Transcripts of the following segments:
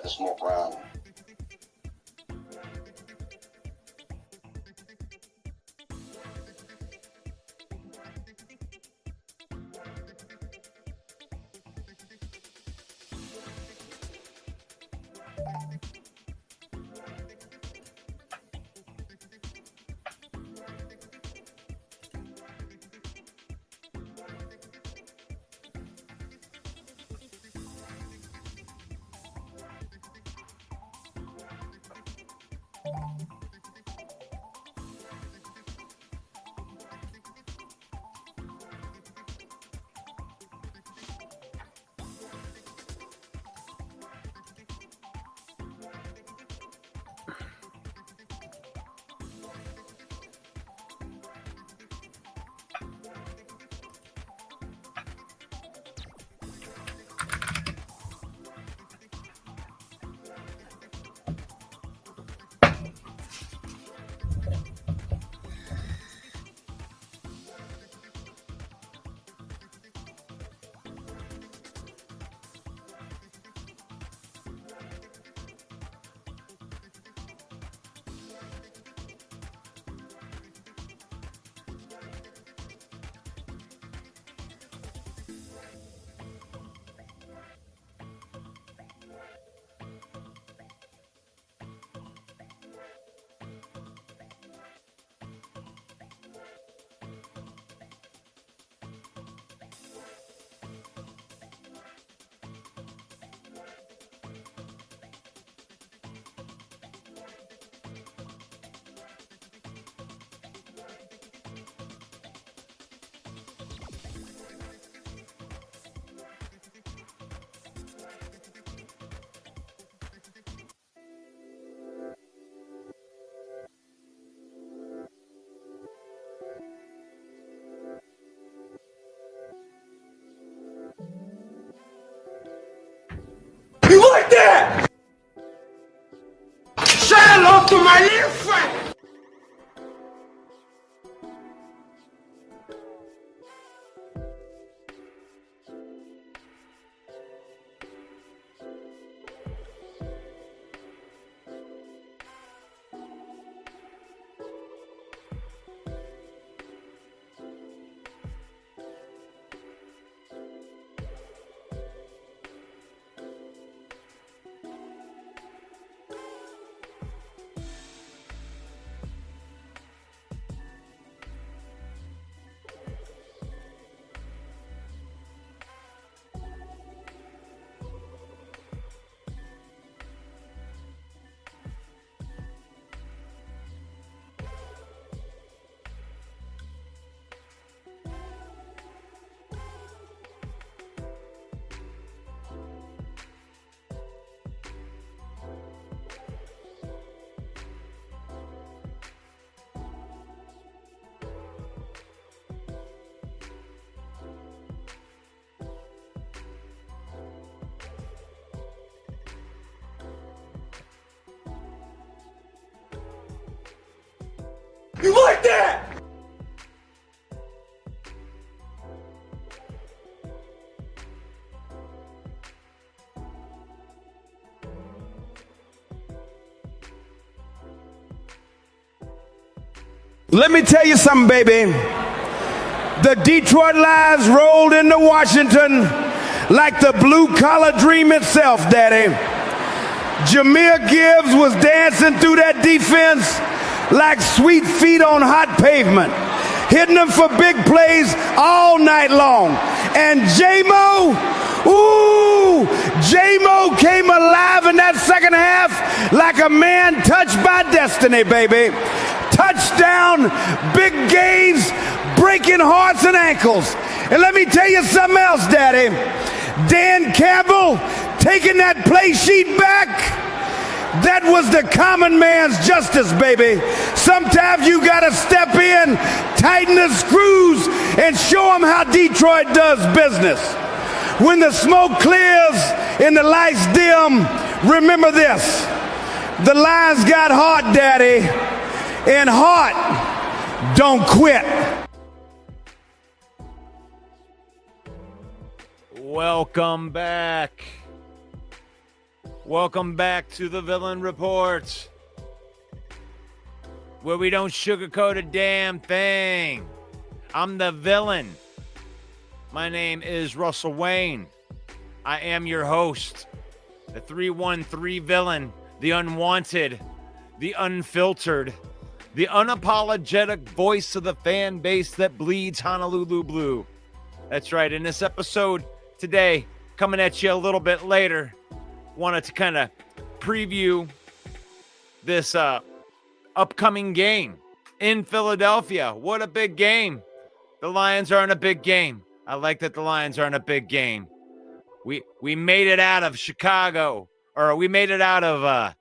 had to smoke around. You like that? Say hello to my little friend. You like that? Let me tell you something, baby. The Detroit Lions rolled into Washington like the blue-collar dream itself, Daddy. Jameer Gibbs was dancing through that defense like sweet feet on hot pavement, hitting them for big plays all night long. And J-Mo, J-Mo came alive in that second half like a man touched by destiny, baby. Touchdown, big gains, breaking hearts and ankles. And let me tell you something else, Daddy. Dan Campbell taking that play sheet back. That was the common man's justice, baby. Sometimes you gotta step in, tighten the screws, and show them how Detroit does business. When the smoke clears and the lights dim, remember this. The Lions got heart, Daddy, and heart don't quit. Welcome back. Welcome back to the Villain Report, where we don't sugarcoat a damn thing. I'm the villain. My name is Russell Wayne. I am your host, the 313 villain, the unwanted, the unfiltered, the unapologetic voice of the fan base that bleeds Honolulu blue. That's right. In this episode today, coming at you a little bit later, wanted to kind of preview this upcoming game in Philadelphia. What a big game. The Lions are in a big game. I like that the Lions are in a big game. We made it out of Chicago, or we made it out of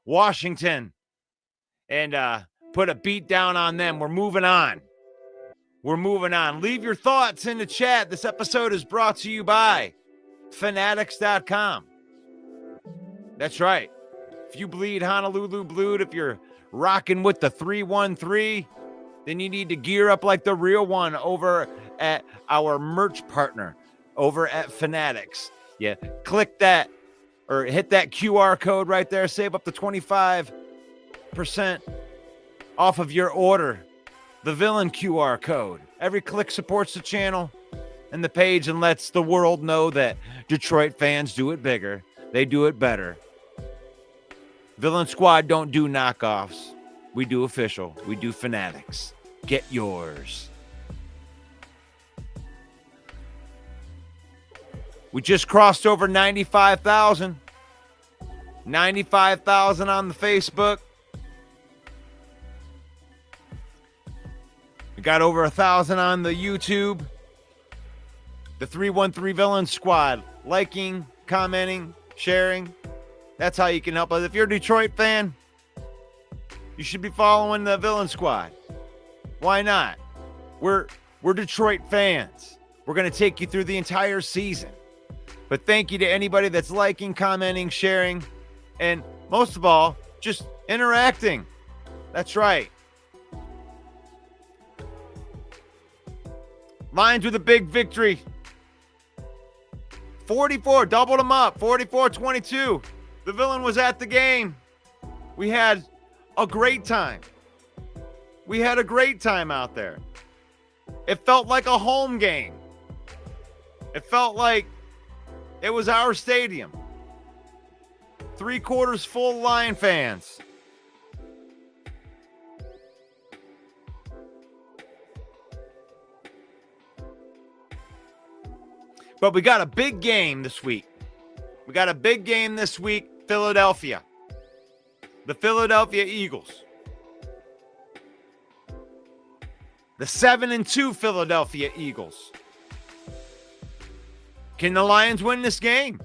Washington, and put a beat down on them. We're moving on. We're moving on. Leave your thoughts in the chat. This episode is brought to you by Fanatics.com. That's right. If you bleed Honolulu Blued, if you're rocking with the 313, then you need to gear up like the real one over at our merch partner over at Fanatics. Yeah, click that or hit that QR code right there. Save up to 25% off of your order. The Villain QR code. Every click supports the channel and the page and lets the world know that Detroit fans do it bigger. They do it better. Villain Squad don't do knockoffs. We do official. We do Fanatics. Get yours. We just crossed over 95,000. 95,000 on the Facebook. We got over 1,000 on the YouTube. The 313 Villain Squad. Liking, commenting, sharing. That's how you can help us. If you're a Detroit fan, you should be following the Villain Squad. Why not? We're Detroit fans. We're going to take you through the entire season. But thank you to anybody that's liking, commenting, sharing, and most of all, just interacting. That's right. Lions with a big victory. 44, doubled them up. 44-22. The Villain was at the game. We had a great time. We had a great time out there. It felt like a home game. It felt like it was our stadium. 3/4 full Lion fans. But we got a big game this week. We got a big game this week, Philadelphia. The Philadelphia Eagles. The 7-2 Philadelphia Eagles. Can the Lions win this game?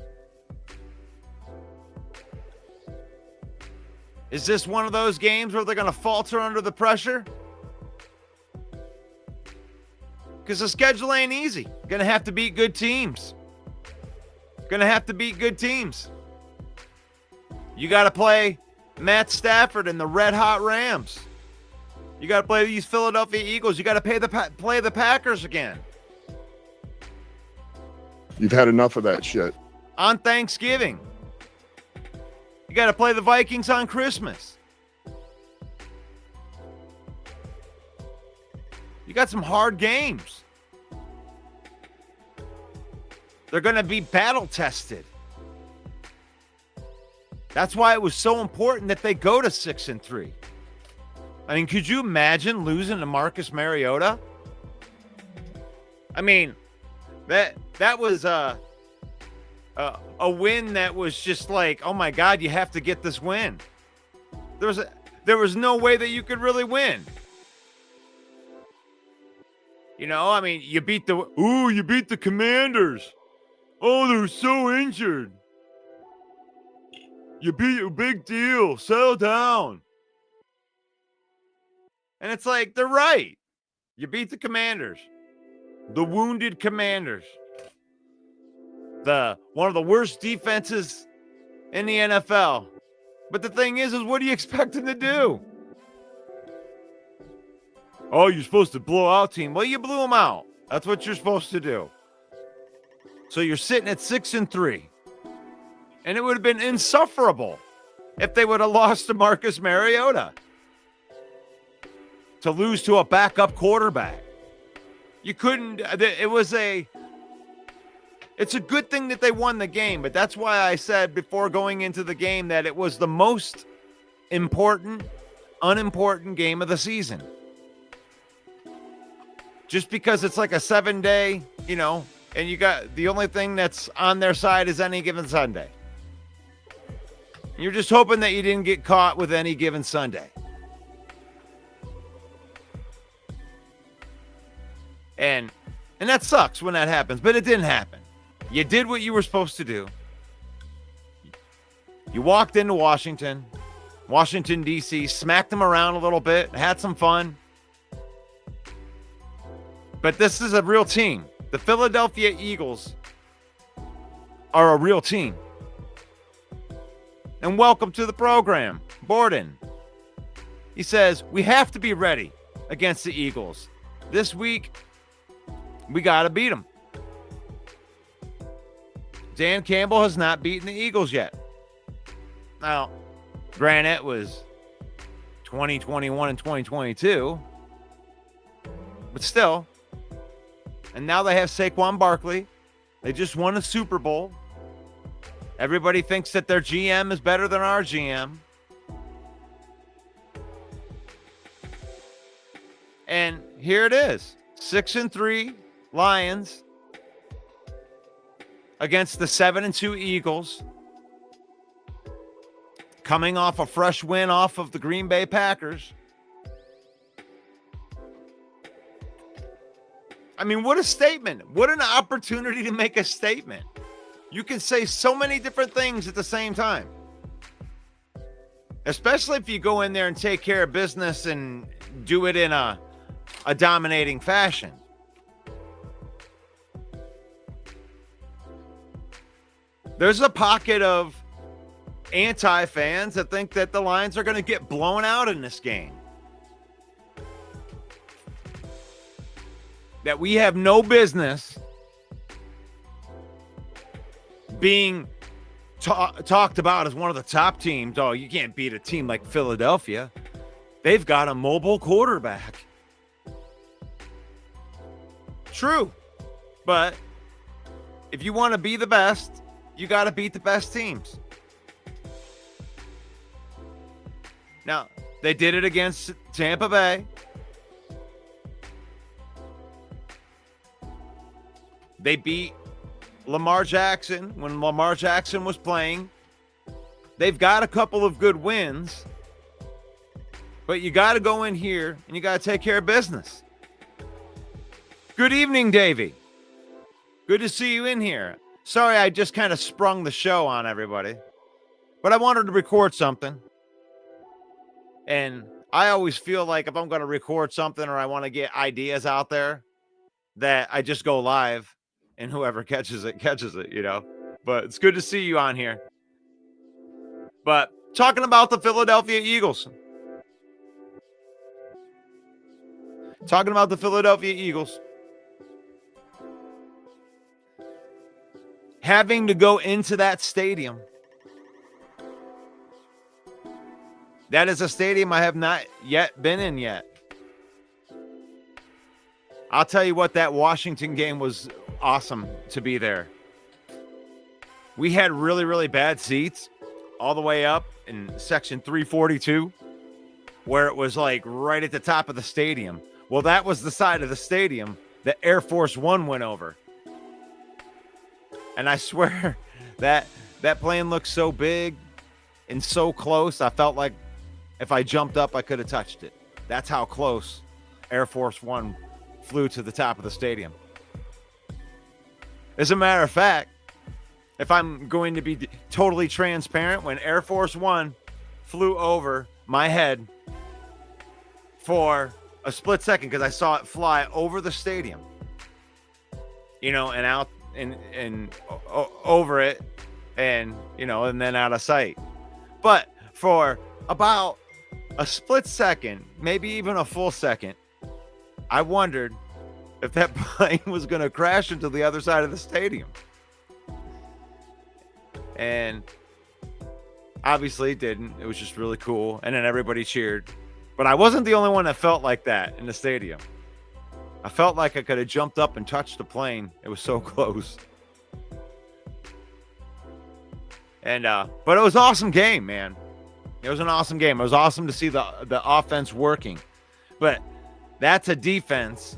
Is this one of those games where they're going to falter under the pressure? Because the schedule ain't easy. Going to have to beat good teams. Going to have to beat good teams. You got to play Matt Stafford and the Red Hot Rams. You got to play these Philadelphia Eagles. You got to play the Packers again. You've had enough of that shit. On Thanksgiving. You got to play the Vikings on Christmas. You got some hard games. They're going to be battle tested. That's why it was so important that they go to 6-3. I mean, could you imagine losing to Marcus Mariota? I mean, that was a win that was just like, oh my God, you have to get this win. There was no way that you could really win. You know, I mean, you beat the Commanders. Oh, they're so injured. You beat a big deal. Settle down. And it's like, they're right. You beat the Commanders. The wounded Commanders. One of the worst defenses in the NFL. But the thing is what do you expect them to do? Oh, you're supposed to blow out team. Well, you blew them out. That's what you're supposed to do. So you're sitting at 6-3. And it would have been insufferable if they would have lost to Marcus Mariota. To lose to a backup quarterback. You couldn't, it's a good thing that they won the game, but that's why I said before going into the game that it was the most important, unimportant game of the season. Just because it's like a 7-day, and you got the only thing that's on their side is any given Sunday. You're just hoping that you didn't get caught with any given Sunday. And that sucks when that happens, but it didn't happen. You did what you were supposed to do. You walked into Washington, D.C., smacked them around a little bit, had some fun. But this is a real team. The Philadelphia Eagles are a real team. And welcome to the program, Borden. He says, we have to be ready against the Eagles. This week, we got to beat them. Dan Campbell has not beaten the Eagles yet. Now, granted, it was 2021 and 2022. But still. And now they have Saquon Barkley. They just won a Super Bowl. Everybody thinks that their GM is better than our GM. And here it is. 6-3 Lions against the 7-2 Eagles. Coming off a fresh win off of the Green Bay Packers. I mean, what a statement. What an opportunity to make a statement. You can say so many different things at the same time. Especially if you go in there and take care of business and do it in a dominating fashion. There's a pocket of anti-fans that think that the Lions are going to get blown out in this game. That we have no business being talked about as one of the top teams. Oh, you can't beat a team like Philadelphia. They've got a mobile quarterback. True. But if you want to be the best, you got to beat the best teams. Now, they did it against Tampa Bay. They beat Lamar Jackson when Lamar Jackson was playing. They've got a couple of good wins. But you got to go in here and you got to take care of business. Good evening, Davey. Good to see you in here. Sorry, I just kind of sprung the show on everybody. But I wanted to record something. And I always feel like if I'm going to record something or I want to get ideas out there, that I just go live and whoever catches it, But it's good to see you on here. But talking about the Philadelphia Eagles. Having to go into that stadium. That is a stadium I have not yet been in yet. I'll tell you what, that Washington game was awesome to be there. We had really, really bad seats all the way up in section 342, where it was like right at the top of the stadium. Well, that was the side of the stadium that Air Force One went over. And I swear that plane looked so big and so close. I felt like if I jumped up, I could have touched it. That's how close Air Force One flew to the top of the stadium. As a matter of fact, if I'm going to be totally transparent, when Air Force One flew over my head for a split second, because I saw it fly over the stadium, and out and over it, and and then out of sight. But for about a split second, maybe even a full second, I wondered if that plane was going to crash into the other side of the stadium. And obviously it didn't. It was just really cool. And then everybody cheered. But I wasn't the only one that felt like that in the stadium. I felt like I could have jumped up and touched the plane. It was so close. And but it was an awesome game, man. It was an awesome game. It was awesome to see the offense working. But that's a defense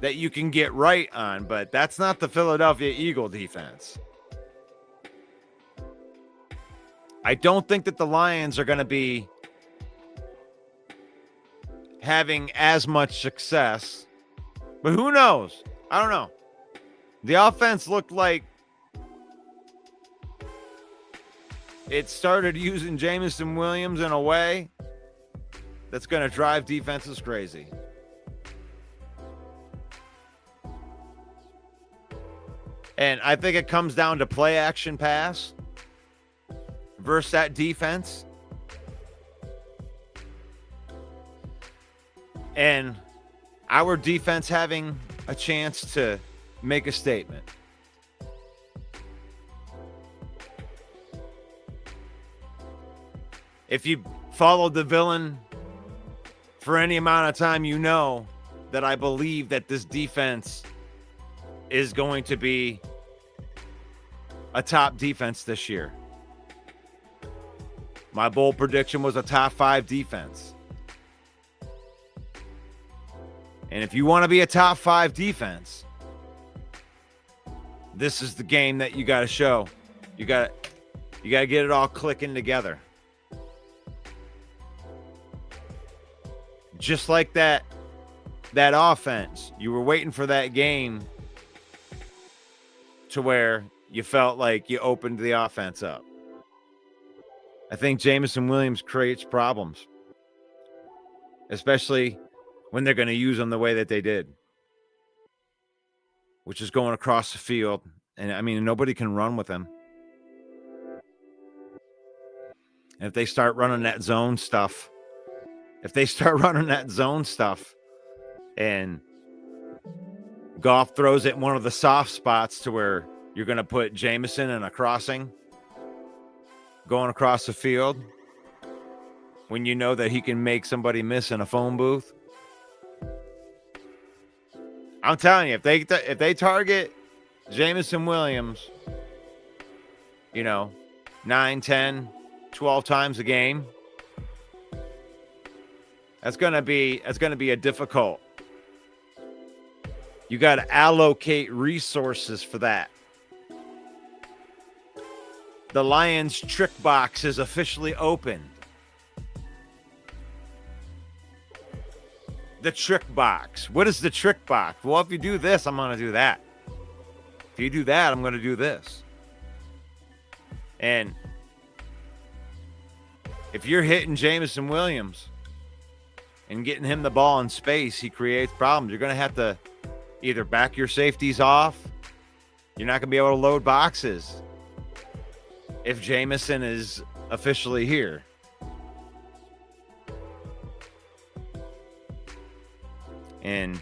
that you can get right on, but that's not the Philadelphia Eagle defense. I don't think that the Lions are going to be having as much success, but who knows? I don't know. The offense looked like it started using Jameson Williams in a way that's going to drive defenses crazy. And I think it comes down to play action pass versus that defense. And our defense having a chance to make a statement. If you followed the villain for any amount of time, you know that I believe that this defense is going to be a top defense this year. My bold prediction was a top 5 defense. And if you want to be a top 5 defense, this is the game that you got to show. You got to get it all clicking together. Just like that offense, you were waiting for that game to where you felt like you opened the offense up. I think Jameson Williams creates problems, especially when they're going to use him the way that they did, which is going across the field. And I mean, nobody can run with him. And if they start running that zone stuff, and Goff throws it in one of the soft spots to where you're going to put Jameson in a crossing going across the field when you know that he can make somebody miss in a phone booth. I'm telling you, if they target Jameson Williams, 9, 10, 12 times a game, that's going to be a difficult. You got to allocate resources for that. The Lions trick box is officially open. The trick box. What is the trick box? Well, if you do this, I'm going to do that. If you do that, I'm going to do this. And if you're hitting Jameson Williams and getting him the ball in space, he creates problems. You're going to have to either back your safeties off. You're not going to be able to load boxes if Jameson is officially here. And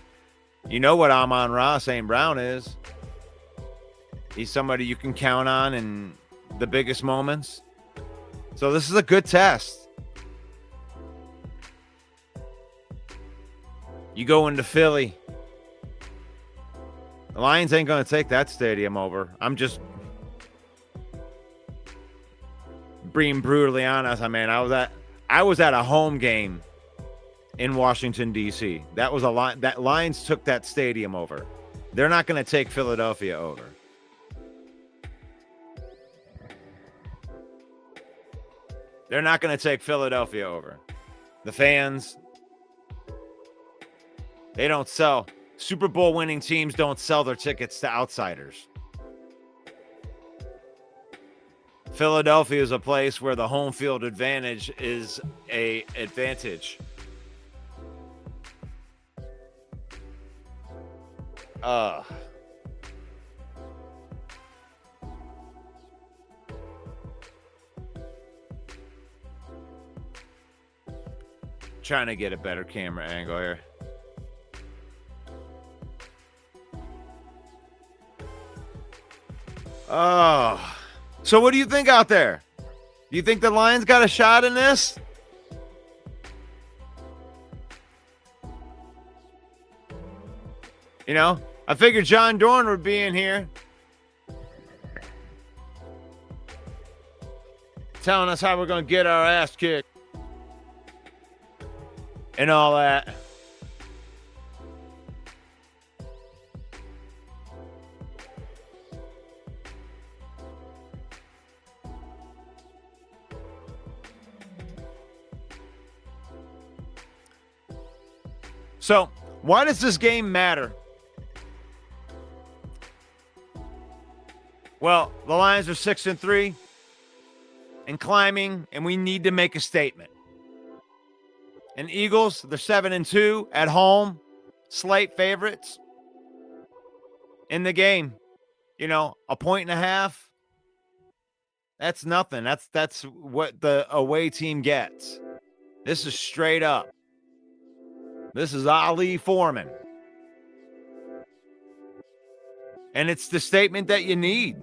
you know what Amon-Ra St. Brown is. He's somebody you can count on in the biggest moments. So this is a good test. You go into Philly. The Lions ain't going to take that stadium over. I'm just being brutally honest. I mean, I was at a home game in Washington, D.C. That was that Lions took that stadium over. They're not going to take Philadelphia over. They're not going to take Philadelphia over. The fans, they don't sell. Super Bowl winning teams don't sell their tickets to outsiders. Philadelphia is a place where the home field advantage is an advantage. Trying to get a better camera angle here. Oh. So what do you think out there? Do you think the Lions got a shot in this? You know, I figured John Dorn would be in here telling us how we're going to get our ass kicked and all that. So, why does this game matter? Well, the Lions are 6-3 and climbing, and we need to make a statement. And Eagles, they're 7-2 at home, slight favorites in the game. You know, 1.5. That's nothing. That's what the away team gets. This is straight up. This is Ali Foreman. And it's the statement that you need.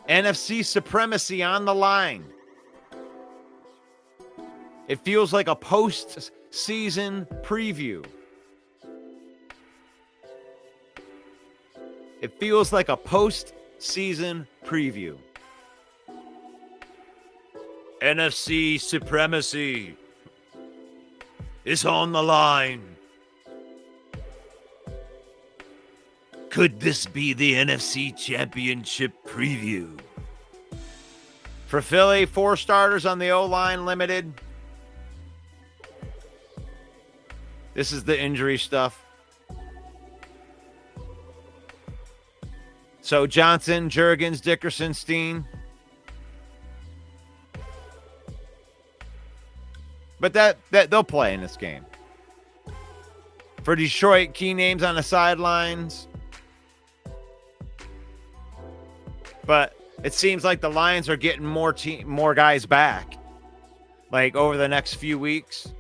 NFC supremacy on the line. It feels like a post-season preview. It feels like a post-season preview. NFC supremacy is on the line. Could this be the NFC Championship preview? For Philly, 4 starters on the O-line limited. This is the injury stuff. So Johnson, Jurgens, Dickerson, Steen. But that they'll play in this game. For Detroit, key names on the sidelines. But it seems like the Lions are getting more guys back. Like over the next few weeks.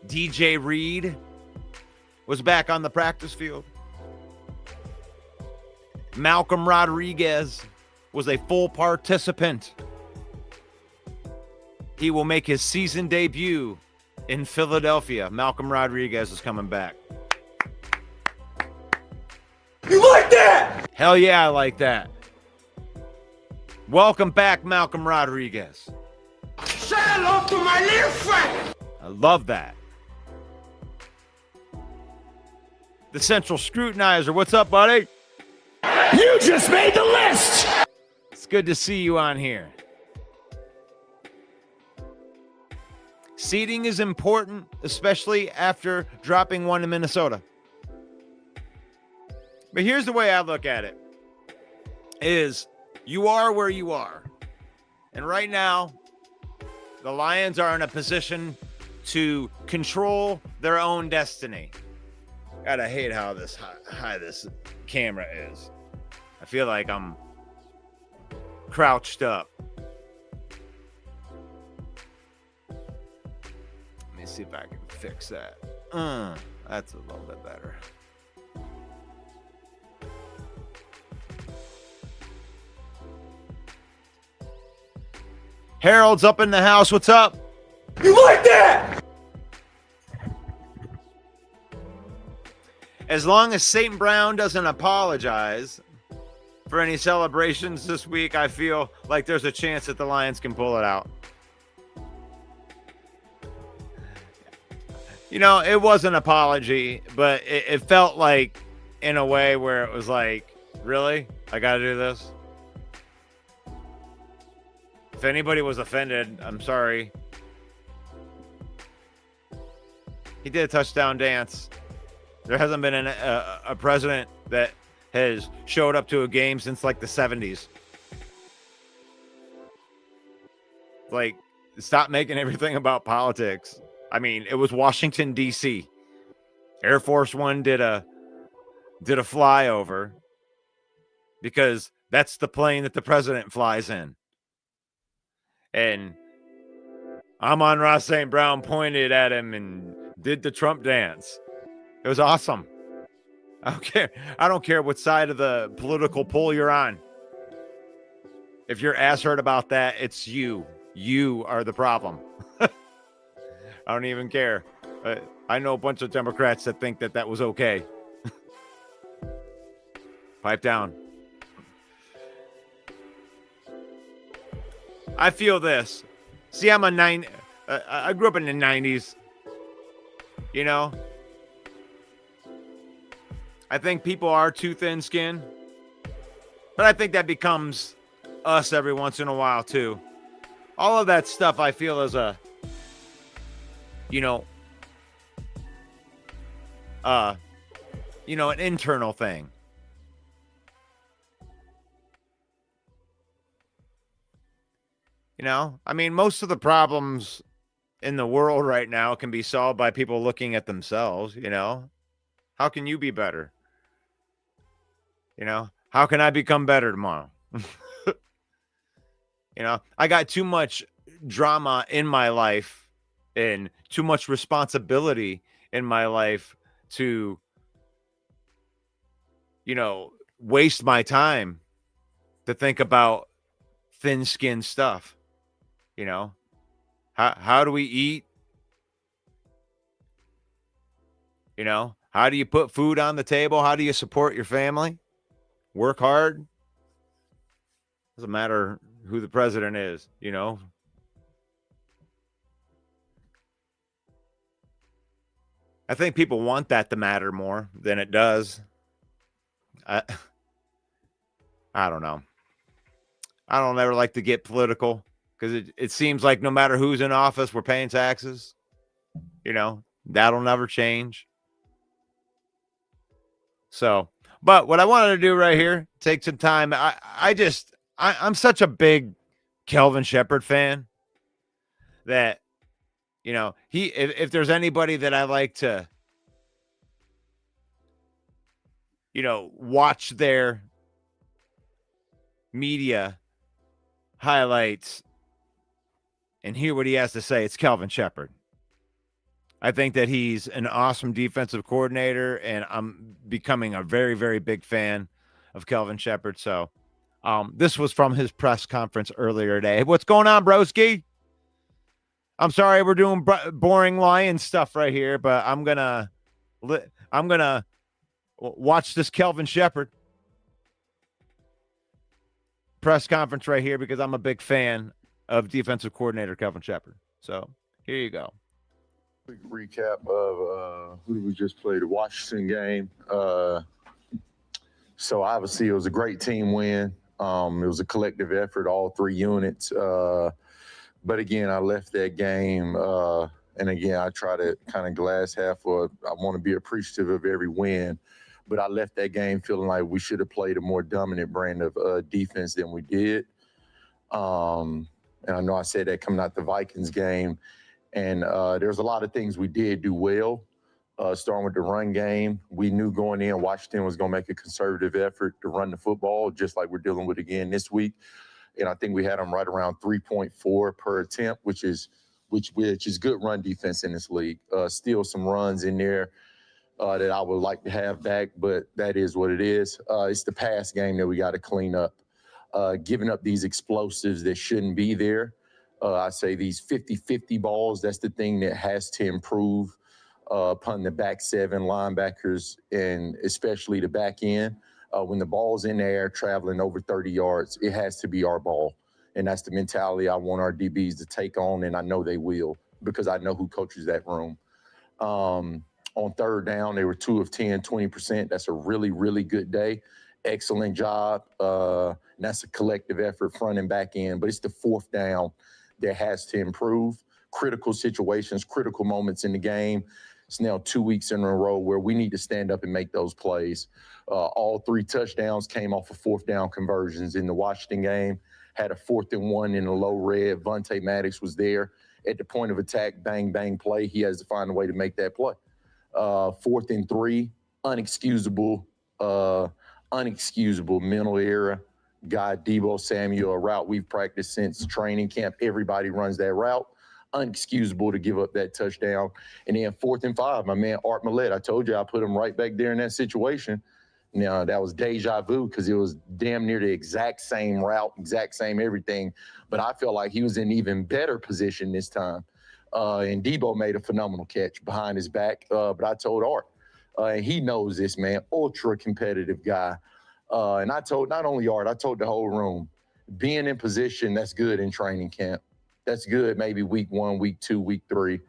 DJ Reed was back on the practice field. Malcolm Rodriguez was a full participant. He will make his season debut in Philadelphia. Malcolm Rodriguez is coming back. You like that? Hell yeah, I like that. Welcome back, Malcolm Rodriguez. Say hello to my little friend. I love that. The Central Scrutinizer, what's up, buddy? You just made the list. It's good to see you on here. Seeding is important, especially after dropping one in Minnesota. But here's the way I look at it, is you are where you are. And right now, the Lions are in a position to control their own destiny. God, I hate how high this camera is. I feel like I'm crouched up. Let me see if I can fix that. That's a little bit better. Harold's up in the house. What's up? You like that? As long as St. Brown doesn't apologize for any celebrations this week, I feel like there's a chance that the Lions can pull it out. You know, it was an apology, but it felt like in a way where it was like, really? I got to do this? If anybody was offended, I'm sorry. He did a touchdown dance. There hasn't been a president that has showed up to a game since like the 70s. Like, stop making everything about politics. I mean, it was Washington, D.C. Air Force One did a flyover because that's the plane that the president flies in. And Amon-Ra St. Brown pointed at him and did the Trump dance. It was awesome. I don't care. I don't care what side of the political pole you're on. If your ass hurt about that, it's you. You are the problem. I don't even care. I know a bunch of Democrats that think that that was okay. Pipe down. I feel this. See, I'm a I grew up in the 90s. You know? I think people are too thin-skinned. But I think that becomes us every once in a while, too. All of that stuff I feel is a, an internal thing. I mean, most of the problems in the world right now can be solved by people looking at themselves, How can you be better? How can I become better tomorrow? I got too much drama in my life and too much responsibility in my life to, waste my time to think about thin-skinned stuff. How do we eat? How do you put food on the table? How do you support your family? Work hard. Doesn't matter who the president is, I think people want that to matter more than it does. I don't know. I don't ever like to get political because it seems like no matter who's in office, we're paying taxes. That'll never change. So, but what I wanted to do right here, take some time. I'm such a big Kelvin Shepherd fan that, if there's anybody that I like to, watch their media highlights and hear what he has to say, it's Kelvin Shepherd. I think that he's an awesome defensive coordinator, and I'm becoming a very, very big fan of Kelvin Shepherd. So this was from his press conference earlier today. What's going on, broski? I'm sorry we're doing boring Lion stuff right here, but I'm gonna watch this Kelvin Shepherd press conference right here because I'm a big fan of defensive coordinator Kelvin Shepherd. So here you go. Quick recap of who we just played, the Washington game. So obviously it was a great team win. It was a collective effort, all three units. But again, I left that game, and again, I try to kind of glass half, or I want to be appreciative of every win. But I left that game feeling like we should have played a more dominant brand of defense than we did. And I know I said that coming out the Vikings game. And there's a lot of things we did do well, starting with the run game. We knew going in Washington was going to make a conservative effort to run the football, just like we're dealing with again this week. And I think we had them right around 3.4 per attempt, which is good run defense in this league. Still some runs in there that I would like to have back, but that is what it is. It's the pass game that we got to clean up. Giving up these explosives that shouldn't be there. I say these 50-50 balls, that's the thing that has to improve upon the back seven linebackers and especially the back end. When the ball's in the air traveling over 30 yards, it has to be our ball. And that's the mentality I want our DBs to take on, and I know they will because I know who coaches that room. On third down, they were 2 of 10, 20%. That's a really, really good day. Excellent job. And that's a collective effort front and back end. But it's the fourth down that has to improve. Critical situations, critical moments in the game. It's now 2 weeks in a row where we need to stand up and make those plays. All 3 touchdowns came off of fourth down conversions in the Washington game. Had a 4th and 1 in the low red. Vontae Maddox was there at the point of attack, bang, bang play. He has to find a way to make that play. 4th and 3, unexcusable mental error. Guy Debo Samuel, a route we've practiced since training camp. Everybody runs that route. unexcusable to give up that touchdown. And then 4th and 5, my man Art Millette, I told you I put him right back there in that situation. Now, that was deja vu because it was damn near the exact same route, exact same everything. But I felt like he was in even better position this time. And Debo made a phenomenal catch behind his back. But I told Art, and he knows this, man, ultra competitive guy. And I told not only Art, I told the whole room, being in position, that's good in training camp. That's good maybe week 1, week 2, week 3.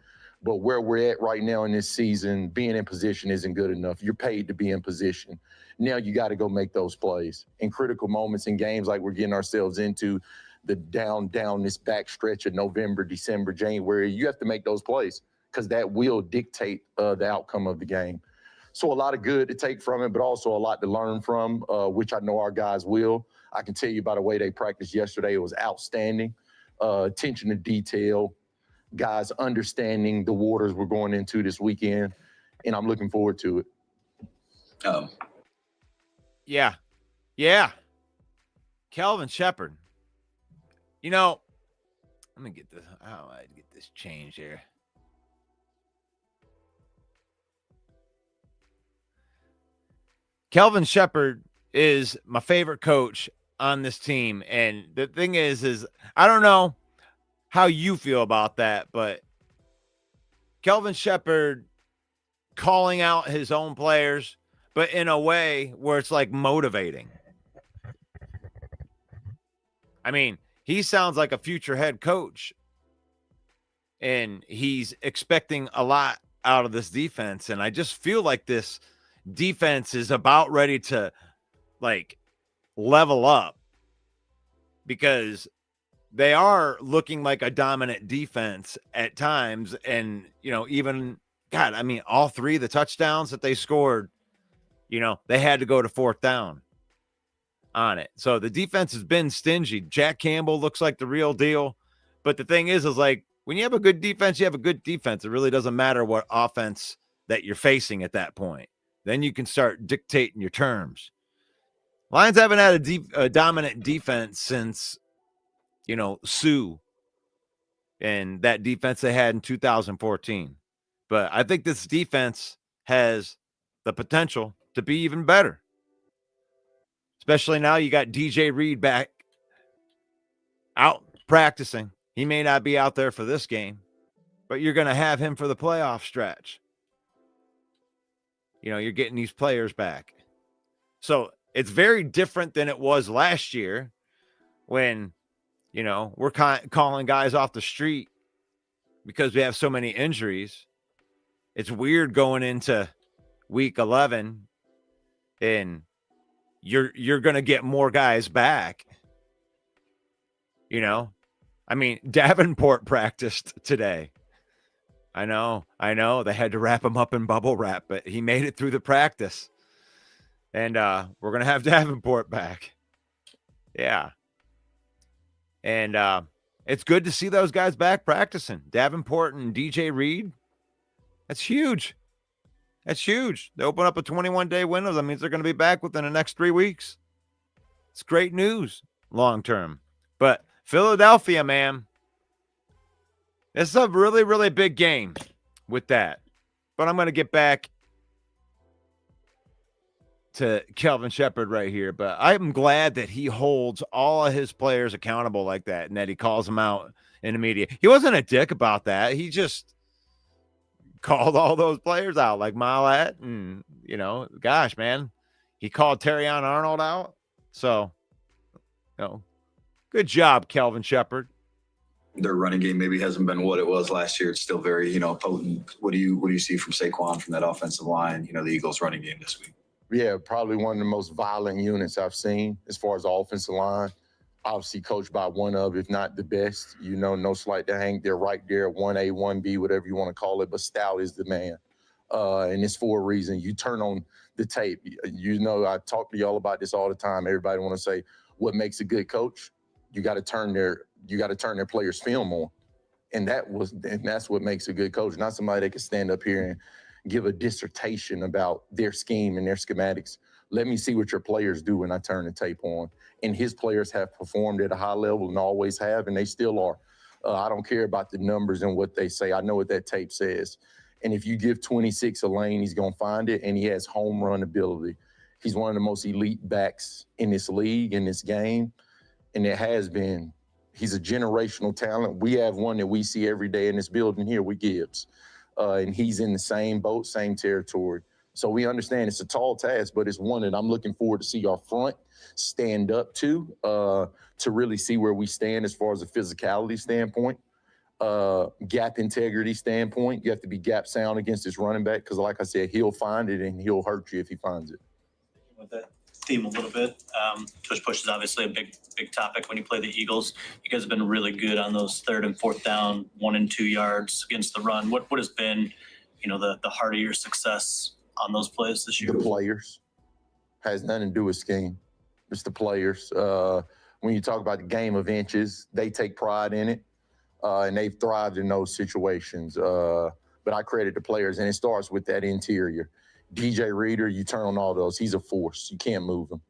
But where we're at right now in this season, being in position isn't good enough. You're paid to be in position. Now you got to go make those plays. In critical moments in games like we're getting ourselves into, the down this back stretch of November, December, January, you have to make those plays because that will dictate the outcome of the game. So a lot of good to take from it, but also a lot to learn from, which I know our guys will. I can tell you by the way they practiced yesterday, it was outstanding. Attention to detail, guys understanding the waters we're going into this weekend, and I'm looking forward to it. Yeah. Kelvin Shepherd. You know, let me get this. How do I get this changed here? Kelvin Shepherd is my favorite coach on this team. And the thing is I don't know how you feel about that, but Kelvin Shepherd calling out his own players, but in a way where it's like motivating. I mean, he sounds like a future head coach, and he's expecting a lot out of this defense. And I just feel like this defense is about ready to like level up because they are looking like a dominant defense at times. And, you know, even God, I mean, all 3 of the touchdowns that they scored, you know, they had to go to 4th down on it. So the defense has been stingy. Jack Campbell looks like the real deal. But the thing is like when you have a good defense, you have a good defense. It really doesn't matter what offense that you're facing at that point. Then you can start dictating your terms. Lions haven't had a dominant defense since, you know, Sue and that defense they had in 2014. But I think this defense has the potential to be even better. Especially now you got DJ Reed back out practicing. He may not be out there for this game, but you're going to have him for the playoff stretch. You know, you're getting these players back. So it's very different than it was last year when, you know, we're calling guys off the street because we have so many injuries. It's weird going into week 11 and you're going to get more guys back. You know, I mean, Davenport practiced today. I know. They had to wrap him up in bubble wrap, but he made it through the practice. And we're going to have Davenport back. Yeah. And it's good to see those guys back practicing. Davenport and DJ Reed. That's huge. That's huge. They open up a 21-day window. That means they're going to be back within the next 3 weeks. It's great news long term. But Philadelphia, man, this is a really, really big game with that. But I'm going to get back to Kelvin Shepherd right here. But I'm glad that he holds all of his players accountable like that and that he calls them out in the media. He wasn't a dick about that. He just called all those players out like Milet and, you know, gosh, man, he called Terrion Arnold out. So, you know, good job, Kelvin Shepherd. Their running game maybe hasn't been what it was last year. It's still very, you know, potent. What do you see from Saquon from that offensive line, you know, the Eagles running game this week? Yeah, probably one of the most violent units I've seen as far as the offensive line. Obviously coached by one of, if not the best, you know, no slight to Hank. They're right there, 1A, 1B, whatever you want to call it, but Stout is the man. And it's for a reason. You turn on the tape. You know, I talk to y'all about this all the time. Everybody want to say what makes a good coach. You got to turn their players' film on. And that's what makes a good coach. Not somebody that can stand up here and give a dissertation about their scheme and their schematics. Let me see what your players do when I turn the tape on. And his players have performed at a high level and always have, and they still are. I don't care about the numbers and what they say. I know what that tape says. And if you give 26 a lane, he's going to find it, and he has home run ability. He's one of the most elite backs in this league, in this game, and it has been. He's a generational talent. We have one that we see every day in this building here with Gibbs, and he's in the same boat, same territory. So we understand it's a tall task, but it's one that I'm looking forward to see our front stand up to really see where we stand as far as a physicality standpoint, gap integrity standpoint. You have to be gap sound against this running back because, like I said, he'll find it and he'll hurt you if he finds it. With that theme a little bit, tush push is obviously a big topic when you play the Eagles. You guys have been really good on those 3rd and 4th down, 1 and 2 yards against the run. What has been, the heart of your success on those plays this year? The players. Has nothing to do with scheme. It's the players. When you talk about the game of inches, they take pride in it, and they've thrived in those situations. But I credit the players, and it starts with that interior. DJ Reader, you turn on all those. He's a force. You can't move him.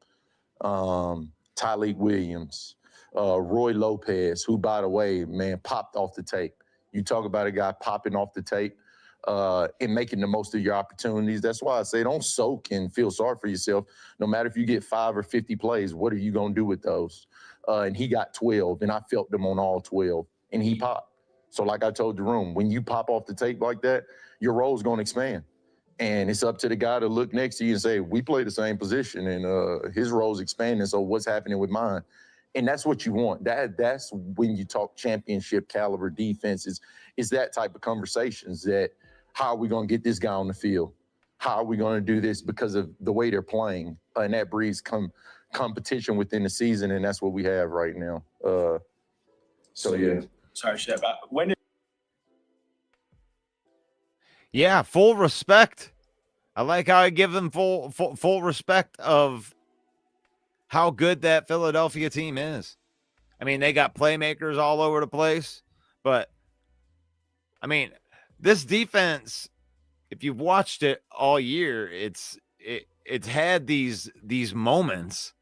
Tyleek Williams, Roy Lopez, who, by the way, man, popped off the tape. You talk about a guy popping off the tape and making the most of your opportunities. That's why I say don't soak and feel sorry for yourself. No matter if you get 5 or 50 plays, what are you going to do with those? And he got 12, and I felt them on all 12, and he popped. So like I told the room, when you pop off the tape like that, your role's going to expand. And it's up to the guy to look next to you and say, we play the same position, and his role's expanding, so what's happening with mine? And that's what you want. That's when you talk championship caliber defenses, is that type of conversations that how are we going to get this guy on the field? How are we going to do this because of the way they're playing? And that breeds competition within the season, and that's what we have right now. Yeah. Sorry, Shep. When did Yeah, full respect. I like how I give them full respect of how good that Philadelphia team is. I mean, they got playmakers all over the place, but I mean, this defense, if you've watched it all year, it's had these moments.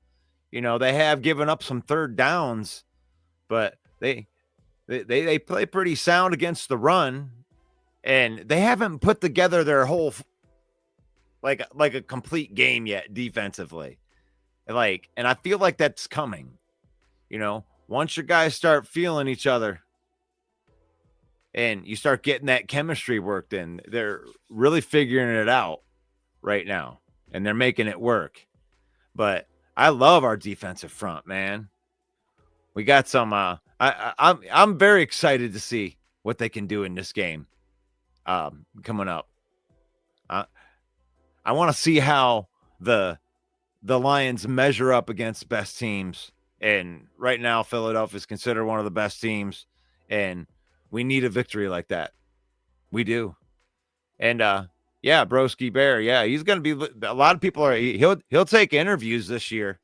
They have given up some 3rd downs, but they play pretty sound against the run. And they haven't put together their whole like a complete game yet defensively. And I feel like that's coming. Once your guys start feeling each other and you start getting that chemistry worked in, they're really figuring it out right now, and they're making it work. But I love our defensive front, man. We got some I'm very excited to see what they can do in this game. Coming up, I want to see how the Lions measure up against best teams. And right now, Philadelphia is considered one of the best teams, and we need a victory like that. We do. And Broski Bear, he's going to be. A lot of people he'll take interviews this year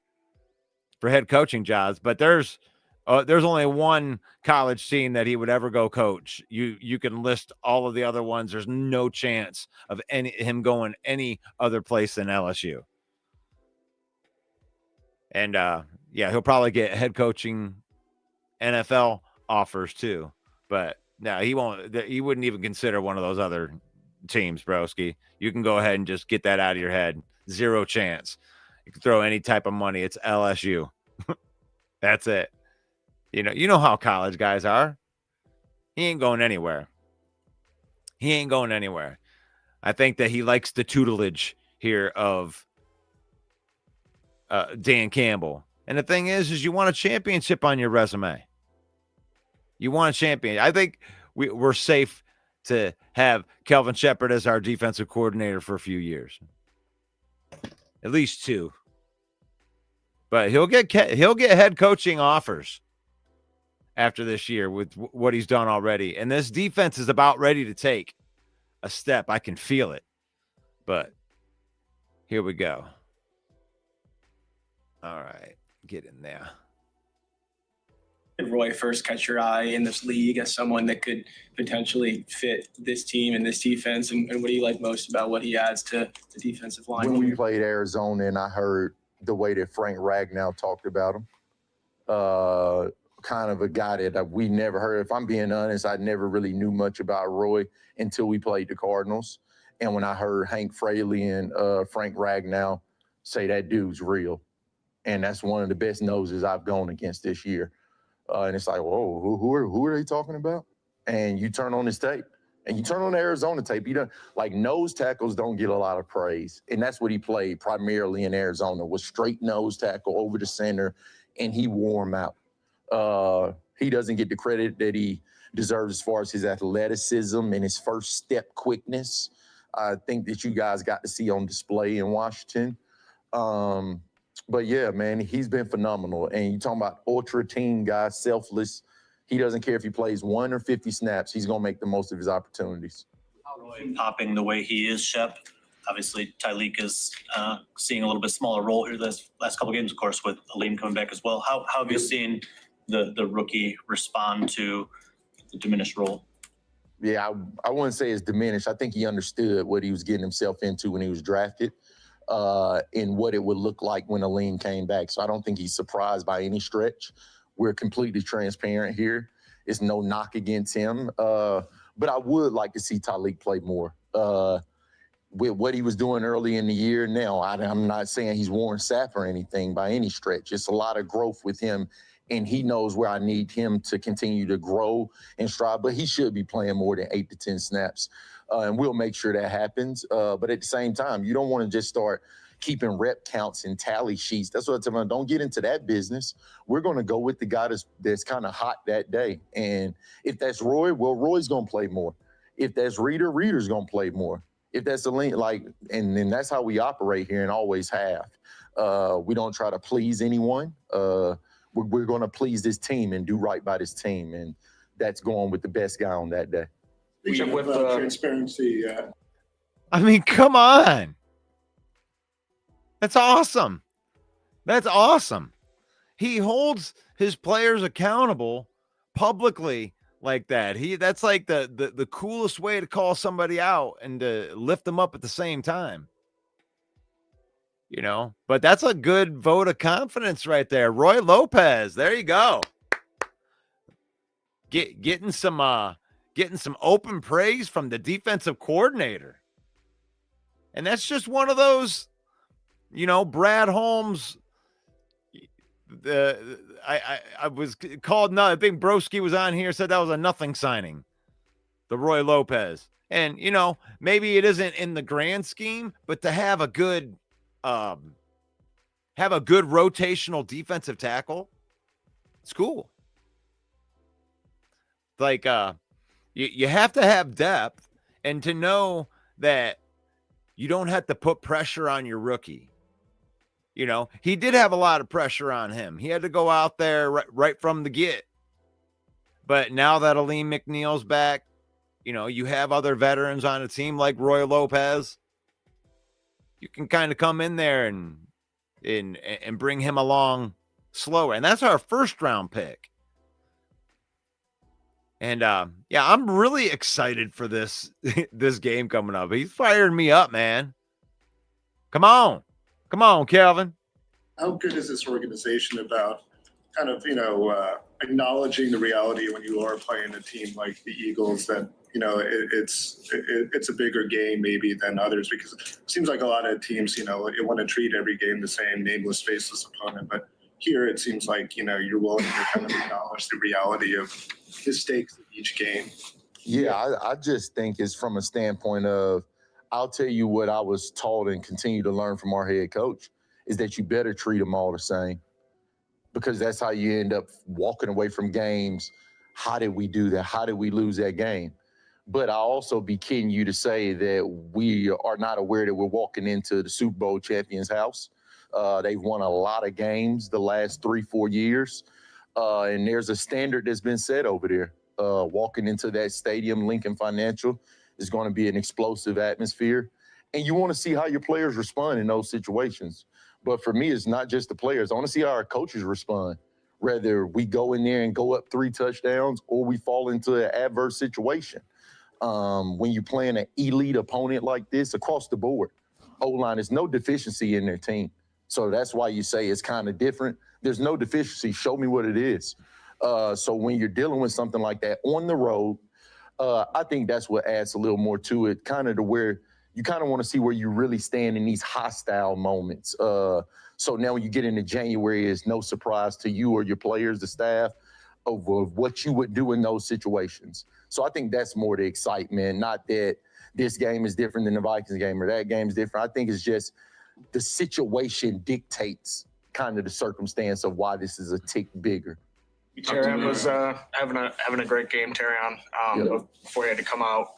for head coaching jobs, but there's only one college team that he would ever go coach. You can list all of the other ones. There's no chance of him going any other place than LSU. And he'll probably get head coaching NFL offers too. But no, he won't. He wouldn't even consider one of those other teams, Broski. You can go ahead and just get that out of your head. Zero chance. You can throw any type of money. It's LSU. That's it. You know how college guys are. He ain't going anywhere. I think that he likes the tutelage here of Dan Campbell. And the thing is you want a championship on your resume. You want a champion. I think we're safe to have Kelvin Shepard as our defensive coordinator for a few years. At least 2. But he'll get head coaching offers after this year with what he's done already. And this defense is about ready to take a step. I can feel it. But here we go. All right. Get in there. Did Roy first catch your eye in this league as someone that could potentially fit this team and this defense? And what do you like most about what he adds to the defensive line? When we played Arizona and I heard the way that Frank Ragnow talked about him, kind of a guy that we never heard. If I'm being honest, I never really knew much about Roy until we played the Cardinals. And when I heard Hank Fraley and Frank Ragnow say that dude's real. And that's one of the best noses I've gone against this year. And it's like, whoa, who are they talking about? And you turn on his tape. And you turn on the Arizona tape, like nose tackles don't get a lot of praise. And that's what he played primarily in Arizona, was straight nose tackle over the center, and he wore him out. He doesn't get the credit that he deserves as far as his athleticism and his first step quickness. I think that you guys got to see on display in Washington. But yeah, man, he's been phenomenal. And you're talking about ultra team guy, selfless. He doesn't care if he plays 1 or 50 snaps. He's going to make the most of his opportunities. Roy popping the way he is, Shep. Obviously, Tyleek is seeing a little bit smaller role here this last couple games, of course, with Aleem coming back as well. How have you seen the rookie respond to the diminished role? Yeah, I wouldn't say it's diminished. I think he understood what he was getting himself into when he was drafted and what it would look like when Aleem came back. So I don't think he's surprised by any stretch. We're completely transparent here. It's no knock against him. But I would like to see Tyleek play more. With what he was doing early in the year now, I'm not saying he's Warren Sapp or anything by any stretch. It's a lot of growth with him, and he knows where I need him to continue to grow and strive. But he should be playing more than 8 to 10 snaps, and we'll make sure that happens. But at the same time, you don't want to just start keeping rep counts and tally sheets. That's what I'm telling you. Don't get into that business. We're going to go with the guy that's kind of hot that day. And if that's Roy, well, Roy's going to play more. If that's Reader, Reader's going to play more. If that's and then that's how we operate here and always have. We don't try to please anyone. We're going to please this team and do right by this team. And that's going with the best guy on that day. Speaking of transparency. I mean, come on. That's awesome. That's awesome. He holds his players accountable publicly like that. That's like the coolest way to call somebody out and to lift them up at the same time. You know, but that's a good vote of confidence right there. Roy Lopez, there you go. Getting some open praise from the defensive coordinator. And that's just one of those, you know, Brad Holmes. I was called. I think Broski was on here, said that was a nothing signing, the Roy Lopez. And you know, maybe it isn't in the grand scheme, but to have a good rotational defensive tackle, it's cool. Like you have to have depth, and to know that you don't have to put pressure on your rookie. You know, he did have a lot of pressure on him. He had to go out there right from the get. But now that Aleem McNeil's back, you know, you have other veterans on a team like Roy Lopez. You can kind of come in there and bring him along slower. And that's our first round pick. And yeah, I'm really excited for this game coming up. He's firing me up, man. Come on, Kelvin. How good is this organization about kind of, acknowledging the reality when you are playing a team like the Eagles that, it's a bigger game maybe than others, because it seems like a lot of teams, you want to treat every game the same, nameless, faceless opponent. But here it seems like, you're willing to kind of acknowledge the reality of the stakes of each game. Yeah, I just think it's from a standpoint of, I'll tell you what I was taught and continue to learn from our head coach, is that you better treat them all the same, because that's how you end up walking away from games. How did we do that? How did we lose that game? But I'll also be kidding you to say that we are not aware that we're walking into the Super Bowl champions' house. They've won a lot of games the last 3-4 years. And there's a standard that's been set over there. Walking into that stadium, Lincoln Financial, is going to be an explosive atmosphere. And you want to see how your players respond in those situations. But for me, it's not just the players. I want to see how our coaches respond. Whether we go in there and go up 3 touchdowns or we fall into an adverse situation. When you're playing an elite opponent like this across the board, O-line, there's no deficiency in their team. So that's why you say it's kind of different. There's no deficiency. Show me what it is. So when you're dealing with something like that on the road, I think that's what adds a little more to it, kind of to where you kind of want to see where you really stand in these hostile moments. So now when you get into January, it's no surprise to you or your players, the staff, of what you would do in those situations. So I think that's more the excitement, not that this game is different than the Vikings game or that game is different. I think it's just the situation dictates kind of the circumstance of why this is a tick bigger. Terrion was having a great game, Terrion, before he had to come out.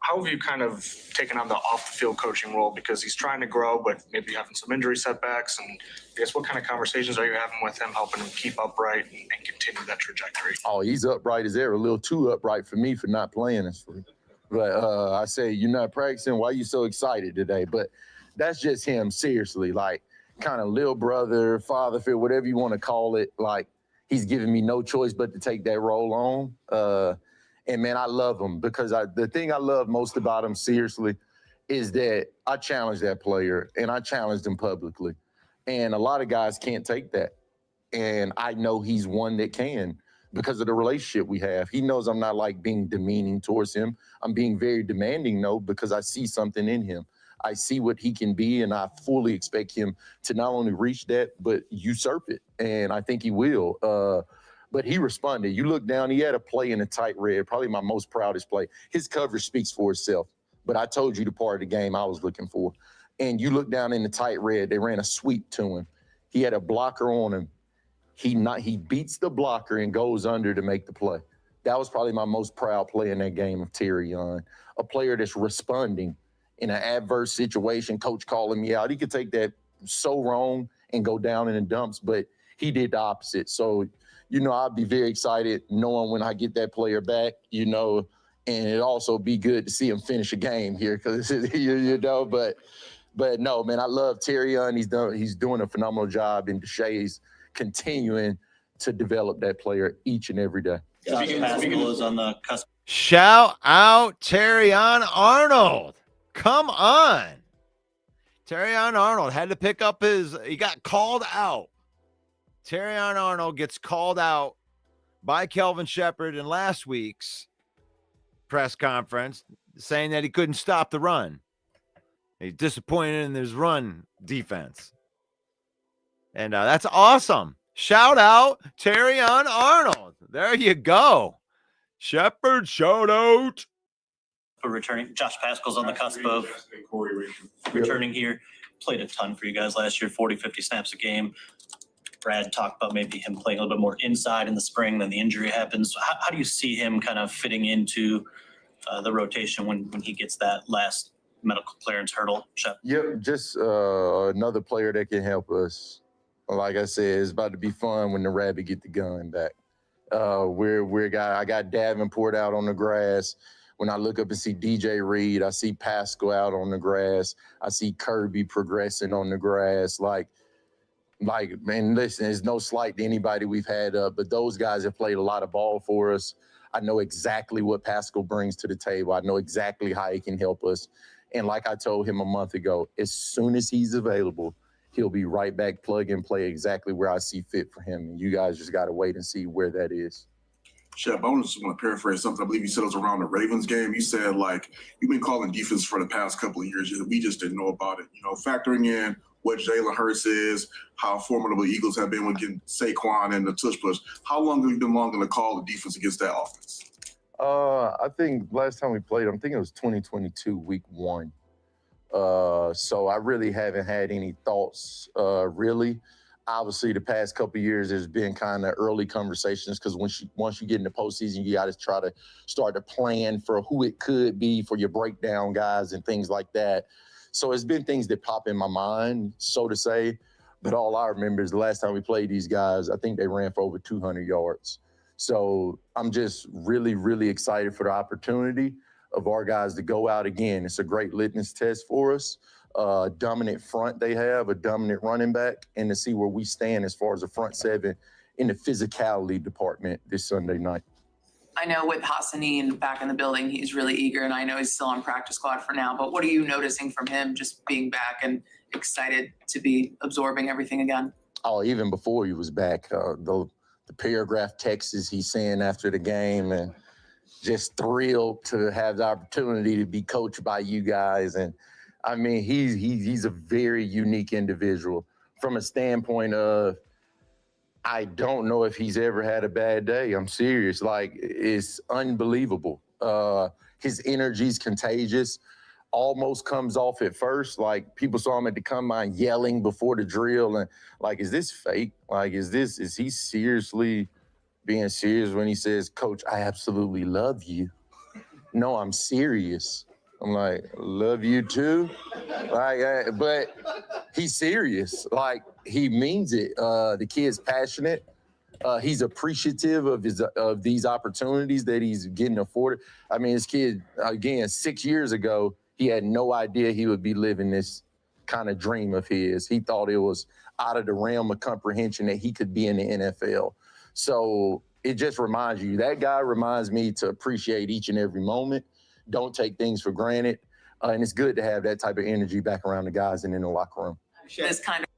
How have you kind of taken on the off-the-field coaching role? Because he's trying to grow, but maybe having some injury setbacks. And I guess what kind of conversations are you having with him, helping him keep upright and continue that trajectory? Oh, he's upright as ever, a little too upright for me for not playing this week. But I say, you're not practicing. Why are you so excited today? But that's just him, seriously, like kind of little brother, father figure, whatever you want to call it. Like, he's giving me no choice but to take that role on. And, man, I love him because the thing I love most about him, seriously, is that I challenged that player, and I challenged him publicly. And a lot of guys can't take that. And I know he's one that can because of the relationship we have. He knows I'm not, like, being demeaning towards him. I'm being very demanding, though, because I see something in him. I see what he can be, and I fully expect him to not only reach that, but usurp it. And I think he will. But he responded. You look down, he had a play in a tight red, probably my most proudest play. His coverage speaks for itself. But I told you the part of the game I was looking for. And you look down in the tight red, they ran a sweep to him. He had a blocker on him. He beats the blocker and goes under to make the play. That was probably my most proud play in that game of Terrion. A player that's responding in an adverse situation, coach calling me out. He could take that so wrong and go down in the dumps, but he did the opposite. So, I'd be very excited knowing when I get that player back, and it'd also be good to see him finish a game here because, but no, man, I love Terrion. He's doing a phenomenal job, and Deshay's continuing to develop that player each and every day. Josh Pascal is on the cusp. Shout out Terrion Arnold. Come on. Terrion Arnold had to pick up he got called out. Terrion Arnold gets called out by Kelvin Shepard in last week's press conference, saying that he couldn't stop the run. He's disappointed in his run defense. And that's awesome. Shout out Terrion Arnold. There you go. Shepard, shout out. Returning. Josh Pascal's on the cusp of returning here. Played a ton for you guys last year, 40, 50 snaps a game. Brad talked about maybe him playing a little bit more inside in the spring, then the injury happens. How do you see him kind of fitting into the rotation when he gets that last medical clearance hurdle? Shep? Yep, just another player that can help us. Like I said, it's about to be fun when the Rabbit get the gun back. I got Davenport out on the grass. When I look up and see DJ Reed, I see Pascal out on the grass. I see Kirby progressing on the grass. Like, man, listen, there's no slight to anybody we've had, but those guys have played a lot of ball for us. I know exactly what Pascal brings to the table. I know exactly how he can help us. And like I told him a month ago, as soon as he's available, he'll be right back, plug and play exactly where I see fit for him. And you guys just got to wait and see where that is. Shep, I just want to paraphrase something. I believe you said it was around the Ravens game. You said, you've been calling defense for the past couple of years. We just didn't know about it. Factoring in what Jalen Hurts is, how formidable Eagles have been with getting Saquon and the tush push. How long have you been longing to call the defense against that offense? I think last time we played, I'm thinking it was 2022, week 1. So I really haven't had any thoughts, really. Obviously, the past couple of years, there's been kind of early conversations because once you get in the postseason, you got to try to start to plan for who it could be for your breakdown guys and things like that. So it's been things that pop in my mind, so to say. But all I remember is the last time we played these guys, I think they ran for over 200 yards. So I'm just really, really excited for the opportunity of our guys to go out again. It's a great litmus test for us. Dominant front they have, a dominant running back, and to see where we stand as far as the front seven in the physicality department this Sunday night. I know with Hassanin back in the building, he's really eager, and I know he's still on practice squad for now, but what are you noticing from him just being back and excited to be absorbing everything again? Oh, even before he was back, the the paragraph texts he's saying after the game, and just thrilled to have the opportunity to be coached by you guys. And I mean, he's a very unique individual from a standpoint of, I don't know if he's ever had a bad day. I'm serious. Like, it's unbelievable. His energy's contagious. Almost comes off at first. Like, people saw him at the combine yelling before the drill, and like, is this fake? Like, is he seriously being serious when he says, Coach, I absolutely love you? No, I'm serious. I'm like, love you too? Like, but he's serious. Like, he means it. The kid's passionate. He's appreciative of these opportunities that he's getting afforded. I mean, this kid, again, 6 years ago, he had no idea he would be living this kind of dream of his. He thought it was out of the realm of comprehension that he could be in the NFL. So it just reminds you, that guy reminds me to appreciate each and every moment. Don't take things for granted. And it's good to have that type of energy back around the guys and in the locker room. This kind of